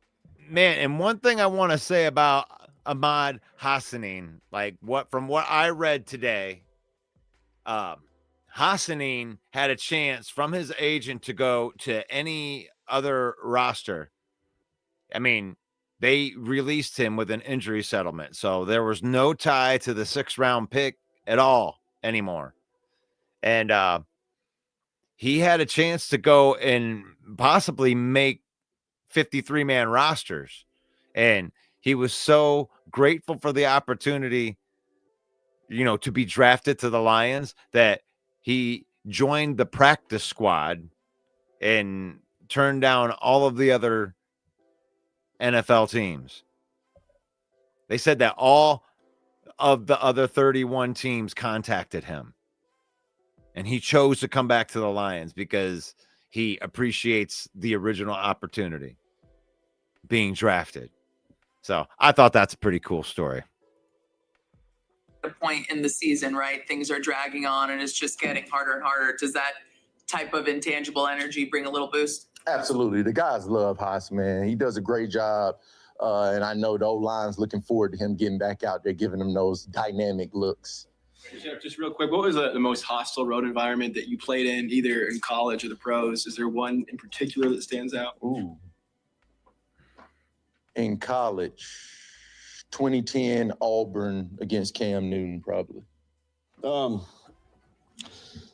Man, and one thing I want to say about Ahmad Hassanin, like from what I read today, Hassanin had a chance from his agent to go to any other roster. I mean, they released him with an injury settlement, so there was no tie to the 6th-round pick at all anymore. And he had a chance to go and possibly make 53-man rosters. And he was so grateful for the opportunity, to be drafted to the Lions, that he joined the practice squad and turned down all of the other NFL teams. They said that all of the other 31 teams contacted him, and he chose to come back to the Lions because he appreciates the original opportunity, being drafted. So I thought that's a pretty cool story. point in the season, right? Things are dragging on and it's just getting harder and harder. Does that type of intangible energy bring a little boost? Absolutely. The guys love Haas, man. He does a great job. And I know the O-line's looking forward to him getting back out there, giving them those dynamic looks. Jeff, just real quick, what was the most hostile road environment that you played in, either in college or the pros? Is there one in particular that stands out? Ooh. In college, 2010 Auburn against Cam Newton, probably.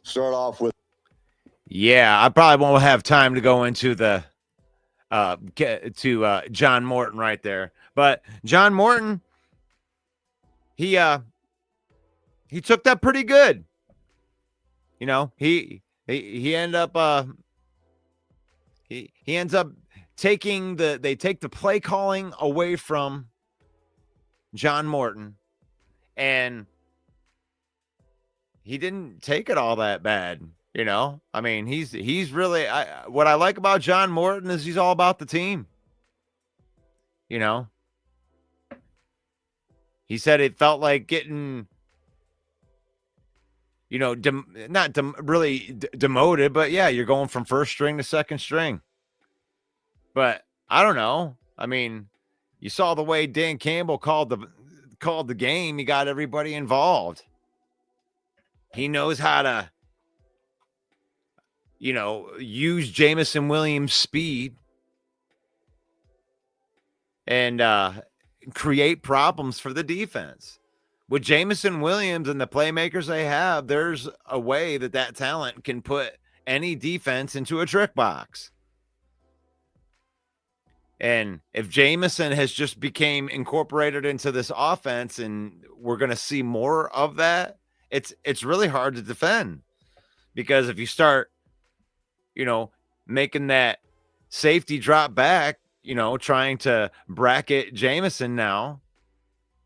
Start off with. Yeah, I probably won't have time to go into the John Morton right there, but John Morton, he took that pretty good. He ended up he ends up taking they take the play calling away from John Morton, and he didn't take it all that bad. I mean, he's really, what I like about John Morton is he's all about the team. He said it felt like getting, really demoted, but yeah, you're going from first string to second string. But I don't know. I mean, you saw the way Dan Campbell called the game. He got everybody involved. He knows how to, use Jameson Williams' speed and create problems for the defense. With Jameson Williams and the playmakers they have, there's a way that talent can put any defense into a trick box. And if Jameson has just became incorporated into this offense and we're going to see more of that, it's really hard to defend. Because if you start, making that safety drop back, trying to bracket Jameson now,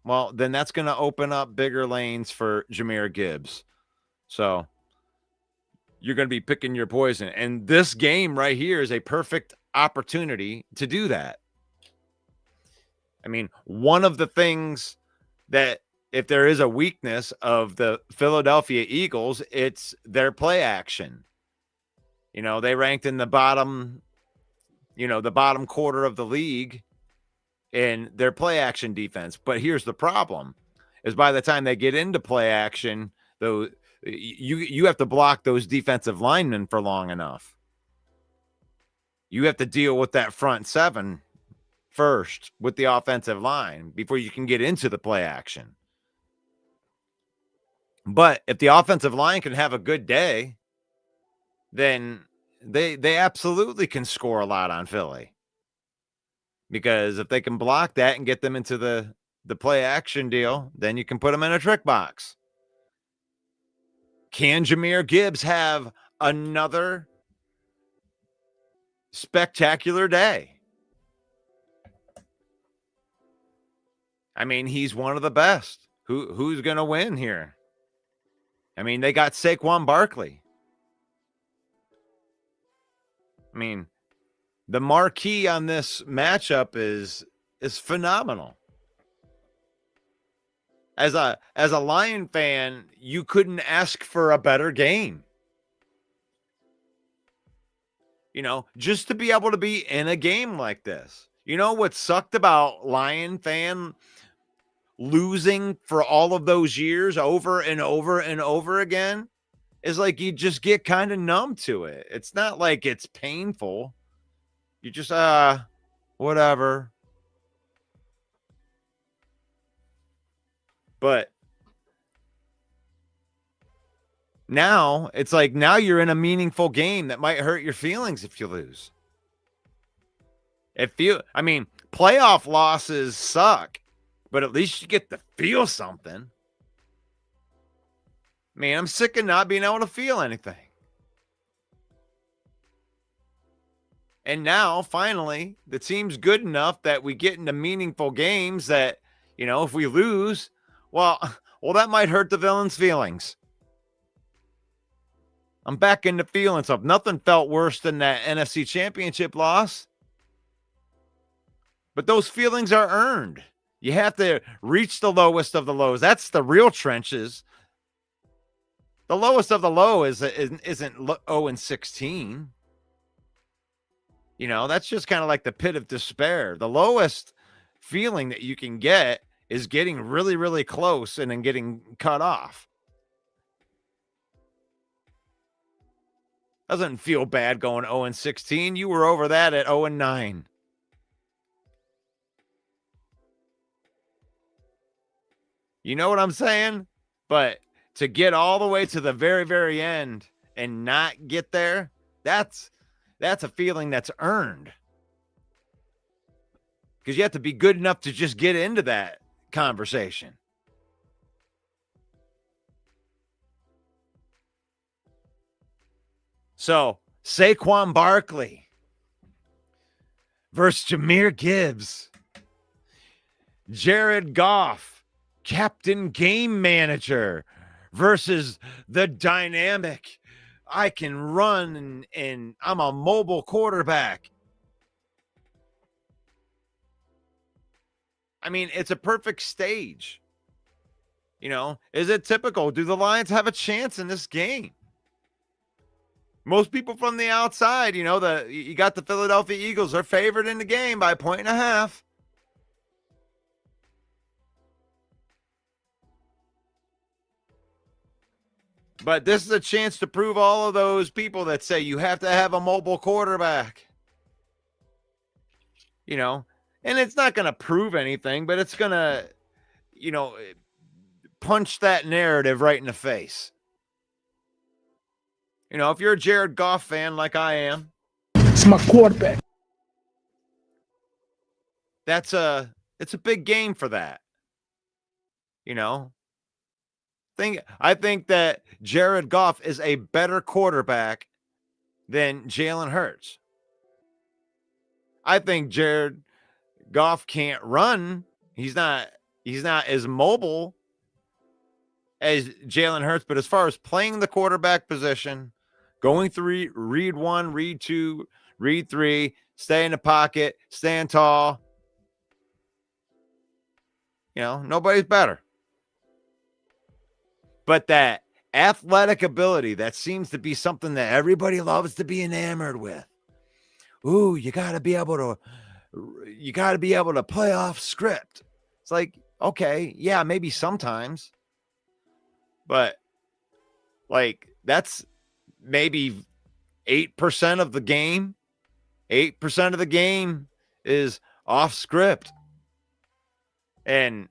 well, then that's going to open up bigger lanes for Jahmyr Gibbs. So you're going to be picking your poison. And this game right here is a perfect opportunity to do that. I mean, one of the things that, if there is a weakness of the Philadelphia Eagles, it's their play action. They ranked in the bottom, the bottom quarter of the league in their play action defense. But here's the problem. is by the time they get into play action, though, you have to block those defensive linemen for long enough. You have to deal with that front seven first with the offensive line before you can get into the play action. But if the offensive line can have a good day, then they absolutely can score a lot on Philly. Because if they can block that and get them into the play action deal, then you can put them in a trick box. Can Jahmyr Gibbs have another spectacular day? I mean, he's one of the best. Who's going to win here? I mean, they got Saquon Barkley. I mean, the marquee on this matchup is phenomenal. As a Lion fan, you couldn't ask for a better game. You know, just to be able to be in a game like this. You know what sucked about Lion fan losing for all of those years over and over and over again? Is like you just get kind of numb to it. It's not like it's painful. You just, whatever. But now it's like now you're in a meaningful game that might hurt your feelings if you lose. I mean, playoff losses suck, but at least you get to feel something. Man, I'm sick of not being able to feel anything. And now, finally, the team's good enough that we get into meaningful games that, you know, if we lose, well, that might hurt the villain's feelings. I'm back into feeling something. Nothing felt worse than that NFC Championship loss. But those feelings are earned. You have to reach the lowest of the lows. That's the real trenches. The lowest of the low isn't 0-16. You know, that's just kind of like the pit of despair. The lowest feeling that you can get is getting really, really close and then getting cut off. Doesn't feel bad going 0-16. You were over that at 0-9. You know what I'm saying? But to get all the way to the very, very end and not get there, that's a feeling that's earned. Because you have to be good enough to just get into that conversation. So, Saquon Barkley versus Jahmyr Gibbs. Jared Goff, Captain Game Manager, versus the dynamic, I can run and I'm a mobile quarterback. I mean, it's a perfect stage. You know, is it typical? Do the Lions have a chance in this game? Most people from the outside, you know, you got the Philadelphia Eagles. They're favored in the game by 1.5. But this is a chance to prove all of those people that say you have to have a mobile quarterback. You know, and it's not going to prove anything, but it's going to, you know, punch that narrative right in the face. You know, if you're a Jared Goff fan like I am, It's my quarterback. it's a big game for that. You know, I think that Jared Goff is a better quarterback than Jalen Hurts. I think Jared Goff can't run. He's not as mobile as Jalen Hurts, but as far as playing the quarterback position, going through read 1, read 2, read 3, stay in the pocket, stand tall, you know, nobody's better. But that athletic ability, that seems to be something that everybody loves to be enamored with. Ooh, you got to be able to play off script. It's like, Okay, yeah, maybe sometimes. But like that's maybe 8% of the game. 8% of the game is off script. And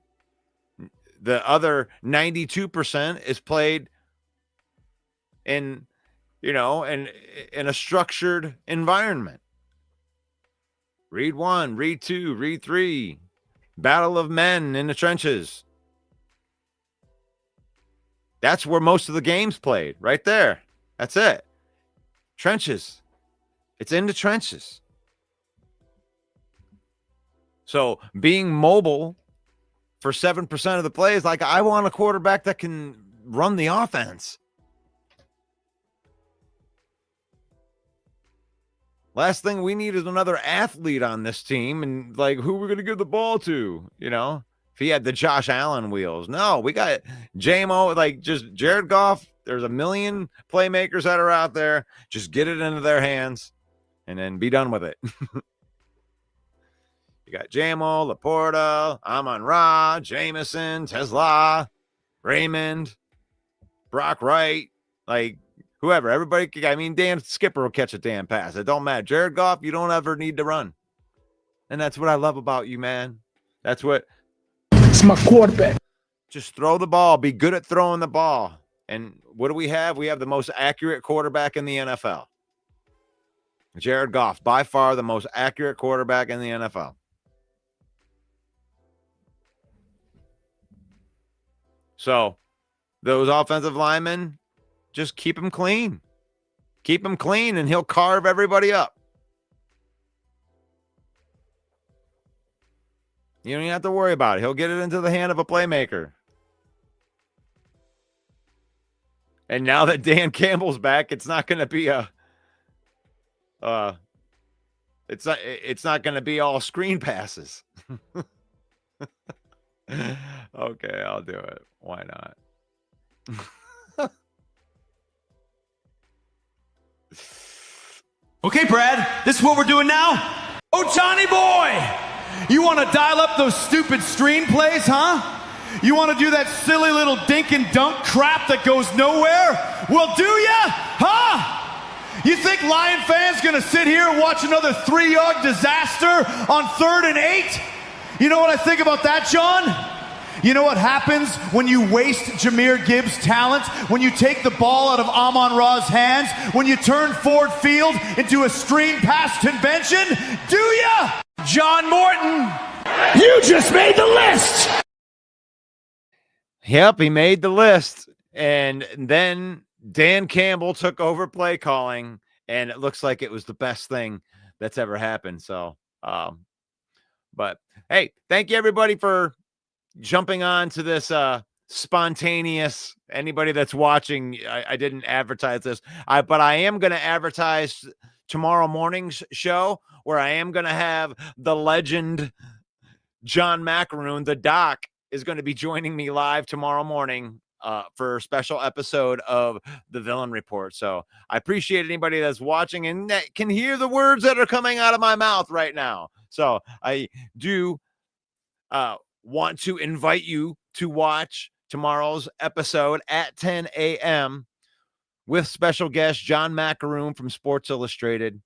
the other 92% is played in, in a structured environment. Read 1, read 2, read 3. Battle of men in the trenches. That's where most of the game's played, right there. That's it. Trenches. It's in the trenches. So being mobile for 7% of the plays, like I want a quarterback that can run the offense. Last thing we need is another athlete on this team. And like, who we're going to give the ball to, if he had the Josh Allen wheels. No, we got JMO, like just Jared Goff. There's a million playmakers that are out there. Just get it into their hands and then be done with it. You got JMO, Laporta, Amon-Ra, Jameson, Tesla, Raymond, Brock Wright, like whoever. Everybody, Dan Skipper will catch a damn pass. It don't matter. Jared Goff, you don't ever need to run. And that's what I love about you, man. That's what. It's my quarterback. Just throw the ball. Be good at throwing the ball. And what do we have? We have the most accurate quarterback in the NFL. Jared Goff, by far the most accurate quarterback in the NFL. So those offensive linemen, just keep him clean. Keep him clean, and he'll carve everybody up. You don't even have to worry about it. He'll get it into the hand of a playmaker. And now that Dan Campbell's back, it's not going to be it's not going to be all screen passes. Okay, I'll do it. Why not? Okay, Brad, this is what we're doing now. Oh, Johnny boy, you want to dial up those stupid screenplays, huh? You want to do that silly little dink and dunk crap that goes nowhere? Well, do ya? Huh? You think Lion fans gonna sit here and watch another 3-yard disaster on 3rd and 8? You know what I think about that, John? You know what happens when you waste Jahmyr Gibbs' talent? When you take the ball out of Amon-Ra's hands? When you turn Ford Field into a screen pass convention? Do ya? John Morton! You just made the list! Yep, he made the list. And then Dan Campbell took over play calling, and it looks like it was the best thing that's ever happened. So, but hey, thank you everybody for jumping on to this spontaneous. Anybody that's watching, I didn't advertise this, but I am going to advertise tomorrow morning's show where I am going to have the legend John Macaroon, the doc, is going to be joining me live tomorrow morning for a special episode of the Villain Report. So I appreciate anybody that's watching and that can hear the words that are coming out of my mouth right now. So I do want to invite you to watch tomorrow's episode at 10 a.m. with special guest John Macaroon from Sports Illustrated.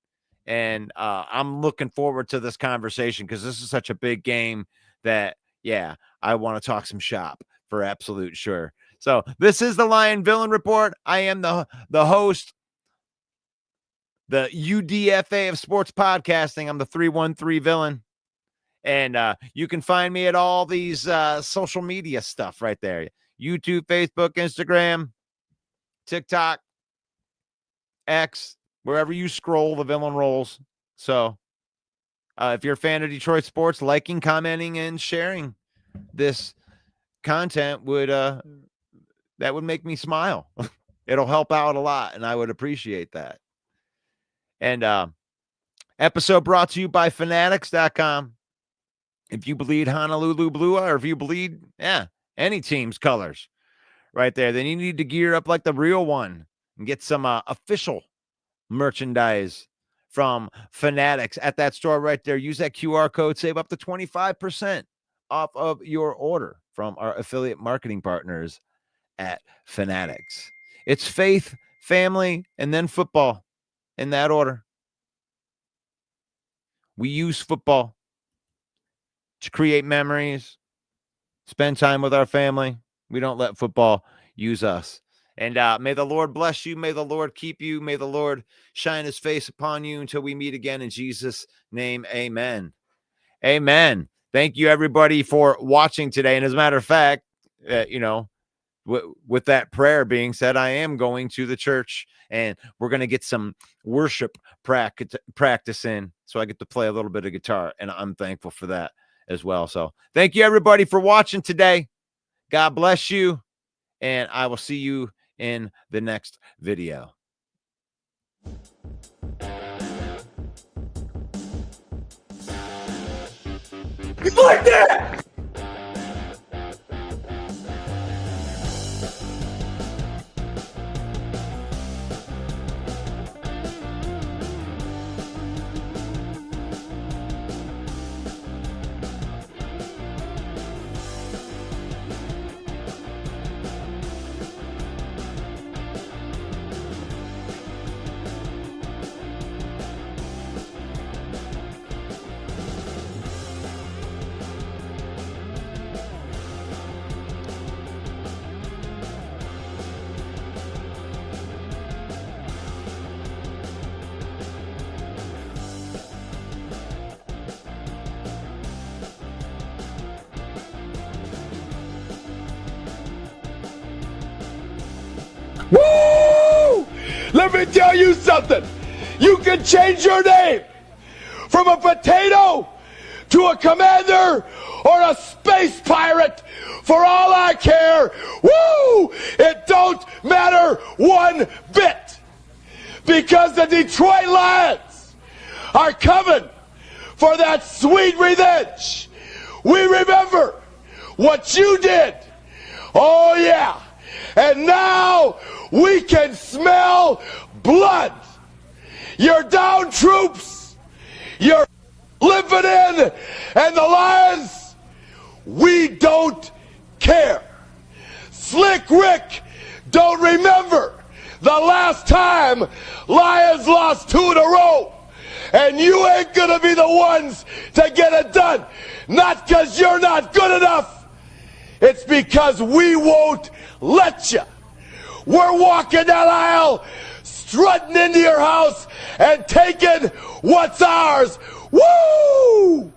And I'm looking forward to this conversation because this is such a big game that, yeah, I want to talk some shop for absolute sure. So this is the Lion Villain Report. I am the host, the UDFA of sports podcasting. I'm the 313 Villain. And you can find me at all these social media stuff right there. YouTube, Facebook, Instagram, TikTok, X, wherever you scroll, the Villain rolls. So if you're a fan of Detroit sports, liking, commenting, and sharing this content would that would make me smile. It'll help out a lot, and I would appreciate that. And episode brought to you by Fanatics.com. If you bleed Honolulu blue, or if you bleed, any team's colors right there, then you need to gear up like the real one and get some official merchandise from Fanatics at that store right there. Use that QR code, save up to 25% off of your order from our affiliate marketing partners at Fanatics. It's faith, family, and then football in that order. We use football to create memories, spend time with our family. We don't let football use us. And may the Lord bless you. May the Lord keep you. May the Lord shine his face upon you until we meet again in Jesus' name. Amen. Amen. Thank you, everybody, for watching today. And as a matter of fact, with that prayer being said, I am going to the church and we're going to get some worship practice in. So I get to play a little bit of guitar, and I'm thankful for that as well. So thank you, everybody, for watching today. God bless you, and I will see you in the next video. Like that! Woo! Let me tell you something. You can change your name from a potato to a commander or a space pirate. For all I care, woo! It don't matter one bit, because the Detroit Lions are coming for that sweet revenge. We remember what you did. Oh yeah. And now we can smell blood. You're down, troops. You're limping in. And the Lions, we don't care. Slick Rick don't remember the last time Lions lost 2 in a row. And you ain't gonna be the ones to get it done. Not because you're not good enough. It's because we won't let you. We're walking that aisle, strutting into your house and taking what's ours. Woo!